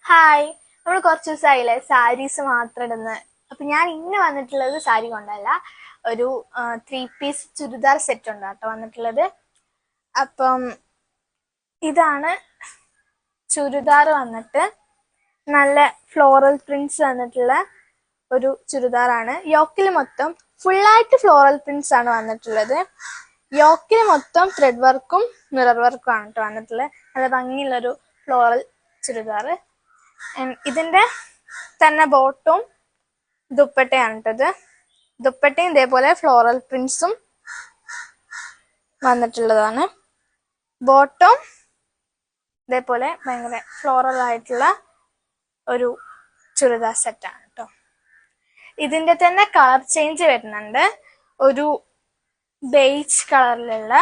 Hi, നമ്മൾ കുറച്ച് ദിവസമായില്ലേ സാരീസ് മാത്രം ഇടുന്നത്. അപ്പൊ ഞാൻ ഇന്ന് വന്നിട്ടുള്ളത് സാരി കൊണ്ടല്ല, ഒരു 3 പീസ് ചുരിദാർ സെറ്റ് ഉണ്ട് കേട്ടോ വന്നിട്ടുള്ളത്. അപ്പം ഇതാണ് ചുരിദാർ വന്നിട്ട്, നല്ല ഫ്ലോറൽ പ്രിന്റ്സ് വന്നിട്ടുള്ള ഒരു ചുരിദാറാണ്. യോക്കിൽ മൊത്തം ഫുള്ളായിട്ട് ഫ്ലോറൽ പ്രിന്റ്സ് ആണ് വന്നിട്ടുള്ളത്. യോക്കിൽ മൊത്തം ത്രെഡ് വർക്കും മിറർ വർക്കും ആണ് കേട്ടോ വന്നിട്ടുള്ളത്. നല്ല ഭംഗിയുള്ളൊരു ഫ്ലോറൽ ചുരിദാർ. ഇതിന്റെ തന്നെ ബോട്ടും ദുപ്പട്ടയാണ് കേട്ടത്. ദുപ്പട്ടയും ഇതേപോലെ ഫ്ലോറൽ പ്രിന്റ്സും വന്നിട്ടുള്ളതാണ്. ബോട്ടും ഇതേപോലെ ഭയങ്കര ഫ്ലോറൽ ആയിട്ടുള്ള ഒരു ചുരിദാർ സെറ്റാണ് കേട്ടോ. ഇതിന്റെ തന്നെ കളർ ചേഞ്ച് വരുന്നുണ്ട്. ഒരു ബീച്ച് കളറിലുള്ള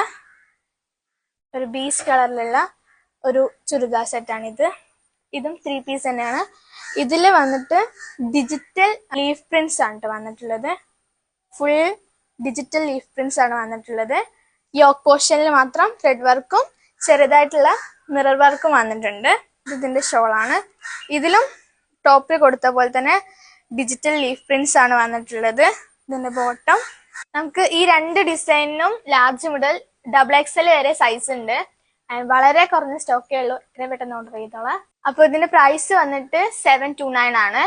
ഒരു ചുരിദാർ സെറ്റാണ് ഇത്. ഇതും 3 പീസ് തന്നെയാണ്. ഇതിൽ വന്നിട്ട് ഡിജിറ്റൽ ലീഫ് പ്രിന്റ്സ് ആണ് കേട്ടോ വന്നിട്ടുള്ളത്. ഫുൾ ഡിജിറ്റൽ ലീഫ് പ്രിന്റ്സ് ആണ് വന്നിട്ടുള്ളത്. യോക്ക് പോർഷനിൽ മാത്രം ത്രെഡ് വർക്കും ചെറുതായിട്ടുള്ള മിറർ വർക്കും വന്നിട്ടുണ്ട്. ഇതിന്റെ ഷോളാണ്. ഇതിലും ടോപ്പിൽ കൊടുത്ത പോലെ തന്നെ ഡിജിറ്റൽ ലീഫ് പ്രിന്റ്സ് ആണ് വന്നിട്ടുള്ളത്. ഇതിന്റെ ബോട്ടം നമുക്ക് ഈ 2 ഡിസൈനിനും ലാർജ് മുതൽ XXL വരെ സൈസ് ഉണ്ട്. വളരെ കുറഞ്ഞ സ്റ്റോക്കേ ഉള്ളൂ. ഇത്രയും പെട്ടെന്ന് ഓർഡർ ചെയ്തോളാം. അപ്പോൾ ഇതിന്റെ പ്രൈസ് വന്നിട്ട് 729 ആണ്.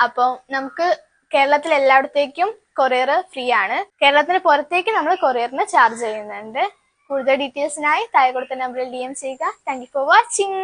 അപ്പോൾ നമുക്ക് കേരളത്തിൽ എല്ലായിടത്തേക്കും കൊറിയർ ഫ്രീ ആണ്. കേരളത്തിന് പുറത്തേക്ക് നമ്മൾ കൊറിയറിന് ചാർജ് ചെയ്യുന്നുണ്ട്. കൂടുതൽ ഡീറ്റെയിൽസിനായി താഴെ കൊടുത്ത നമ്പറിൽ DM ചെയ്യുക. Thank you for watching.